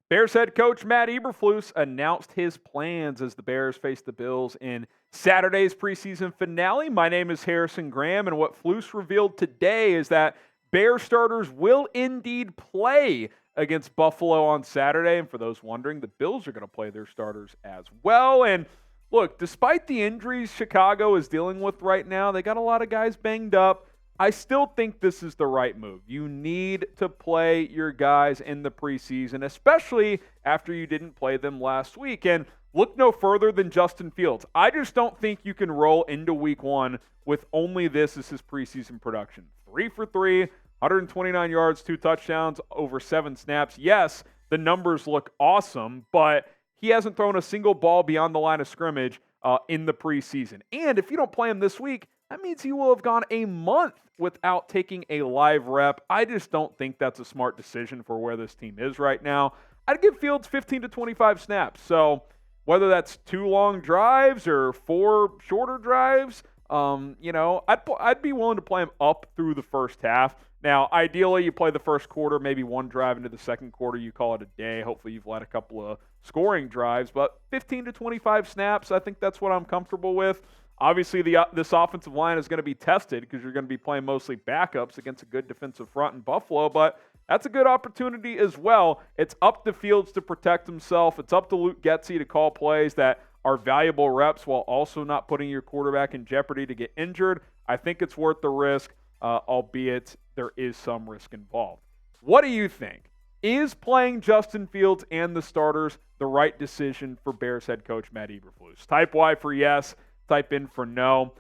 Bears head coach Matt Eberflus announced his plans as the Bears face the Bills in Saturday's preseason finale. My name is Harrison Graham, and what Flus revealed today is that Bears starters will indeed play against Buffalo on Saturday. And for those wondering, the Bills are going to play their starters as well. And look, despite the injuries Chicago is dealing with right now, they got a lot of guys banged up. I still think this is the right move. You need to play your guys in the preseason, especially after you didn't play them last week. And look no further than Justin Fields. I just don't think you can roll into week one with only this as his preseason production. 3 for 3, 129 yards, 2 touchdowns, over 7 snaps. Yes, the numbers look awesome, but he hasn't thrown a single ball beyond the line of scrimmage in the preseason. And if you don't play him this week, that means he will have gone a month without taking a live rep. I just don't think that's a smart decision for where this team is right now. I'd give Fields 15 to 25 snaps. So whether that's 2 long drives or 4 shorter drives, I'd be willing to play him up through the first half. Now, ideally, you play the first quarter, maybe 1 drive into the second quarter, you call it a day. Hopefully, you've led a couple of scoring drives, but 15 to 25 snaps, I think that's what I'm comfortable with. Obviously, this offensive line is going to be tested because you're going to be playing mostly backups against a good defensive front in Buffalo, but that's a good opportunity as well. It's up to Fields to protect himself. It's up to Luke Getsy to call plays that are valuable reps while also not putting your quarterback in jeopardy to get injured. I think it's worth the risk, albeit there is some risk involved. What do you think? Is playing Justin Fields and the starters the right decision for Bears head coach Matt Eberflus? Type Y for yes. Type in for no.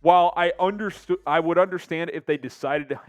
While I would understand if they decided to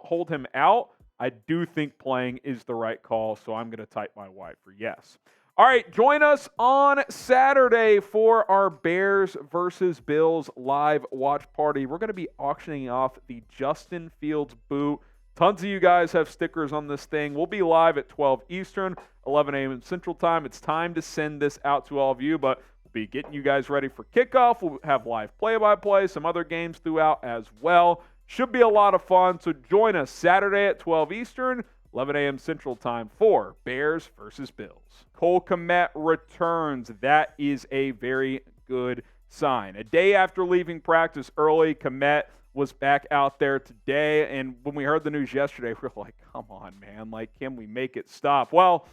hold him out, I do think playing is the right call, so I'm going to type my Y for yes. All right, join us on Saturday for our Bears versus Bills live watch party. We're going to be auctioning off the Justin Fields boot. Tons of you guys have stickers on this thing. We'll be live at 12 Eastern, 11 a.m. Central Time. It's time to send this out to all of you, but be getting you guys ready for kickoff. We'll have live play-by-play, some other games throughout as well. Should be a lot of fun, so join us Saturday at 12 Eastern, 11 a.m. Central Time for Bears versus Bills. Cole Kmet returns. That is a very good sign. A day after leaving practice early, Kmet was back out there today, and when we heard the news yesterday, we were like, come on, man, can we make it stop? Well,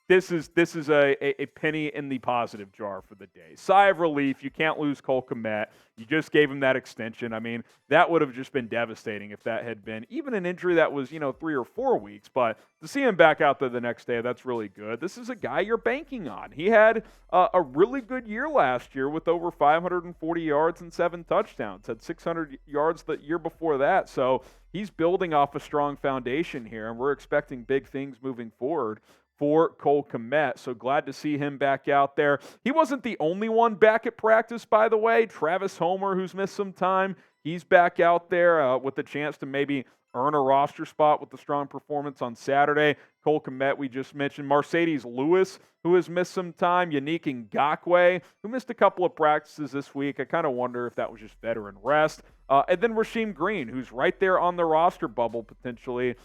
This is a penny in the positive jar for the day. Sigh of relief. You can't lose Cole Kmet. You just gave him that extension. I mean, that would have just been devastating if that had been even an injury that was, 3 or 4 weeks. But to see him back out there the next day, that's really good. This is a guy you're banking on. He had a really good year last year with over 540 yards and 7 touchdowns. Had 600 yards the year before that. So he's building off a strong foundation here, and we're expecting big things moving forward for Cole Kmet. So glad to see him back out there. He wasn't the only one back at practice, by the way. Travis Homer, who's missed some time, he's back out there with a chance to maybe earn a roster spot with the strong performance on Saturday. Cole Kmet, we just mentioned. Marcedes Lewis, who has missed some time. Yannick Ngakoue, who missed a couple of practices this week. I kind of wonder if that was just veteran rest. And then Rasheem Green, who's right there on the roster bubble potentially.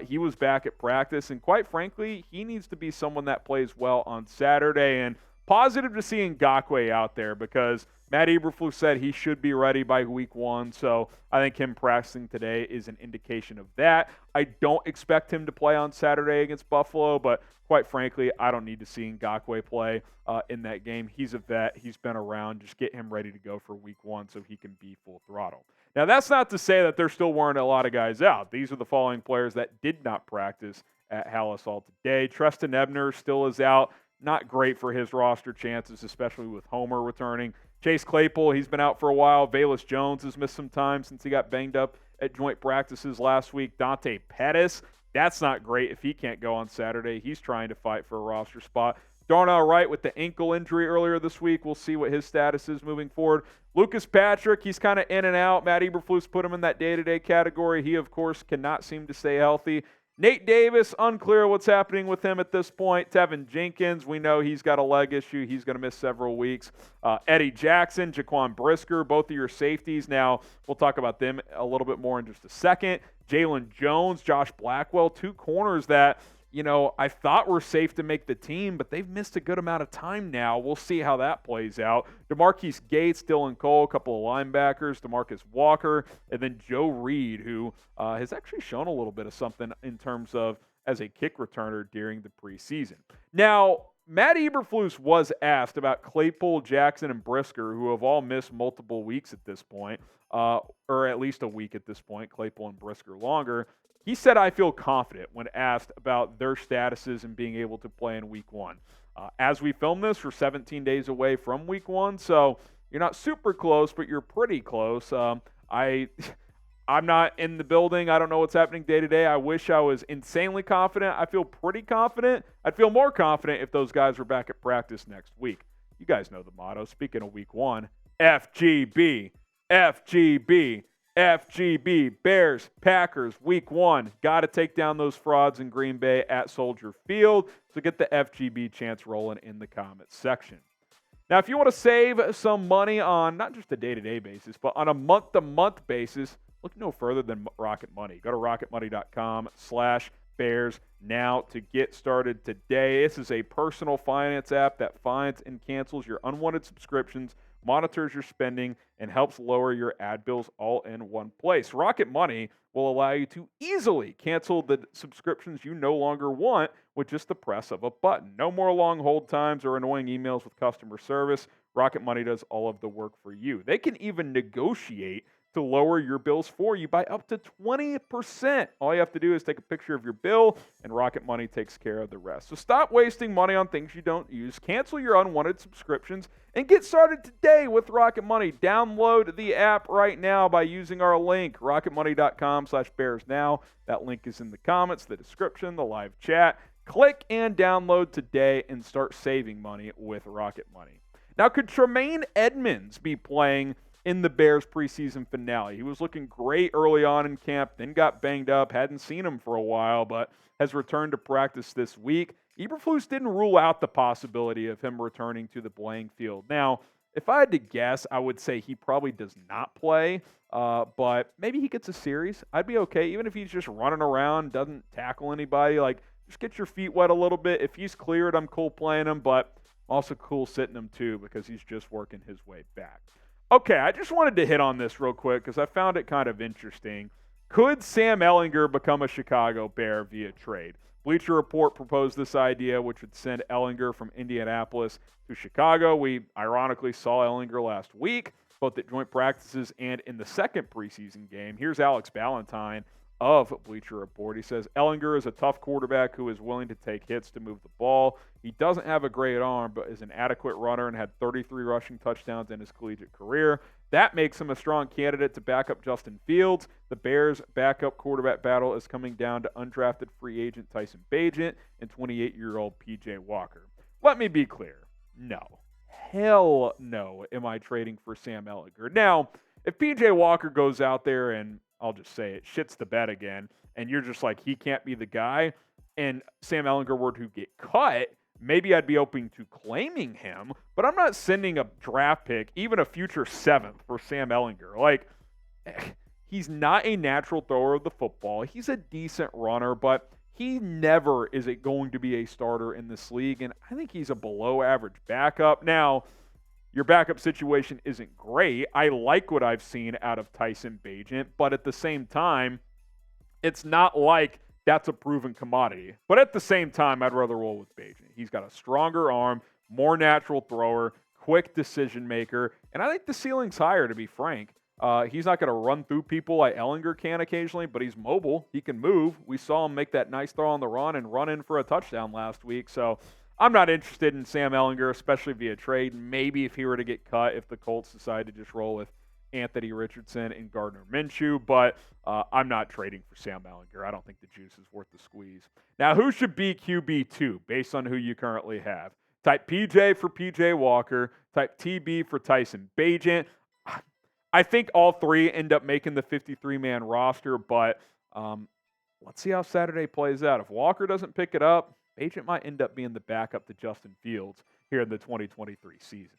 He was back at practice, and quite frankly, he needs to be someone that plays well on Saturday. And positive to see Ngakoue out there because Matt Eberflus said he should be ready by week 1, so I think him practicing today is an indication of that. I don't expect him to play on Saturday against Buffalo, but quite frankly, I don't need to see Ngakoue play in that game. He's a vet. He's been around. Just get him ready to go for week 1 so he can be full throttle. Now, that's not to say that there still weren't a lot of guys out. These are the following players that did not practice at Halas Hall today. Treston Ebner still is out. Not great for his roster chances, especially with Homer returning. Chase Claypool, he's been out for a while. Velus Jones has missed some time since he got banged up at joint practices last week. Dante Pettis, that's not great if he can't go on Saturday. He's trying to fight for a roster spot. Darnell Wright with the ankle injury earlier this week. We'll see what his status is moving forward. Lucas Patrick, he's kind of in and out. Matt Eberflus put him in that day-to-day category. He, of course, cannot seem to stay healthy. Nate Davis, unclear what's happening with him at this point. Tevin Jenkins, we know he's got a leg issue. He's going to miss several weeks. Eddie Jackson, Jaquan Brisker, both of your safeties. Now, we'll talk about them a little bit more in just a second. Jalen Jones, Josh Blackwell, 2 corners that I thought were safe to make the team, but they've missed a good amount of time now. We'll see how that plays out. DeMarquise Gates, Dylan Cole, a couple of linebackers, DeMarcus Walker, and then Joe Reed, who has actually shown a little bit of something in terms of as a kick returner during the preseason. Now, Matt Eberflus was asked about Claypool, Jackson, and Brisker, who have all missed multiple weeks at this point, or at least a week at this point, Claypool and Brisker longer. He said, "I feel confident," when asked about their statuses and being able to play in week one. As we film this, we're 17 days away from week one, so you're not super close, but you're pretty close. I'm not in the building. I don't know what's happening day to day. I wish I was insanely confident. I feel pretty confident. I'd feel more confident if those guys were back at practice next week. You guys know the motto. Speaking of week one, FGB, FGB, FGB, Bears, Packers, week one. Got to take down those frauds in Green Bay at Soldier Field. So get the FGB chants rolling in the comments section. Now, if you want to save some money on not just a day-to-day basis, but on a month-to-month basis, look no further than Rocket Money. Go to rocketmoney.com/Bears now to get started today. This is a personal finance app that finds and cancels your unwanted subscriptions, monitors your spending, and helps lower your ad bills all in one place. Rocket Money will allow you to easily cancel the subscriptions you no longer want with just the press of a button. No more long hold times or annoying emails with customer service. Rocket Money does all of the work for you. They can even negotiate to lower your bills for you by up to 20%. All you have to do is take a picture of your bill, and Rocket Money takes care of the rest. So stop wasting money on things you don't use. Cancel your unwanted subscriptions and get started today with Rocket Money. Download the app right now by using our link, rocketmoney.com/Bears now. That link is in the comments, the description, the live chat. Click and download today and start saving money with Rocket Money. Now, could Tremaine Edmunds be playing in the Bears preseason finale? He was looking great early on in camp, then got banged up, hadn't seen him for a while, but has returned to practice this week. Eberflus didn't rule out the possibility of him returning to the playing field. Now, if I had to guess, I would say he probably does not play, but maybe he gets a series. I'd be okay, even if he's just running around, doesn't tackle anybody. Just get your feet wet a little bit. If he's cleared, I'm cool playing him, but also cool sitting him too because he's just working his way back. Okay, I just wanted to hit on this real quick because I found it kind of interesting. Could Sam Ehlinger become a Chicago Bear via trade? Bleacher Report proposed this idea, which would send Ehlinger from Indianapolis to Chicago. We ironically saw Ehlinger last week, both at joint practices and in the second preseason game. Here's Alex Ballantyne of Bleacher Report. He says, Ehlinger is a tough quarterback who is willing to take hits to move the ball. He doesn't have a great arm, but is an adequate runner and had 33 rushing touchdowns in his collegiate career. That makes him a strong candidate to back up Justin Fields. The Bears' backup quarterback battle is coming down to undrafted free agent Tyson Bagent and 28-year-old P.J. Walker. Let me be clear. No. Hell no am I trading for Sam Ehlinger. Now, if P.J. Walker goes out there and, I'll just say it, shits the bed again, and you're just like, he can't be the guy, and Sam Ehlinger were to get cut, maybe I'd be open to claiming him, but I'm not sending a draft pick, even a future 7th, for Sam Ehlinger. He's not a natural thrower of the football. He's a decent runner, but he never is going to be a starter in this league, and I think he's a below-average backup. Now, your backup situation isn't great. I like what I've seen out of Tyson Bagent, but at the same time, it's not like that's a proven commodity. But at the same time, I'd rather roll with Bagent. He's got a stronger arm, more natural thrower, quick decision maker, and I think the ceiling's higher, to be frank. He's not going to run through people like Ehlinger can occasionally, but he's mobile. He can move. We saw him make that nice throw on the run and run in for a touchdown last week, so I'm not interested in Sam Ehlinger, especially via trade. Maybe if he were to get cut, if the Colts decide to just roll with Anthony Richardson and Gardner Minshew, but I'm not trading for Sam Ehlinger. I don't think the juice is worth the squeeze. Now, who should be QB2 based on who you currently have? Type PJ for PJ Walker. Type TB for Tyson Bagent. I think all three end up making the 53-man roster, but let's see how Saturday plays out. If Walker doesn't pick it up, Bagent might end up being the backup to Justin Fields here in the 2023 season.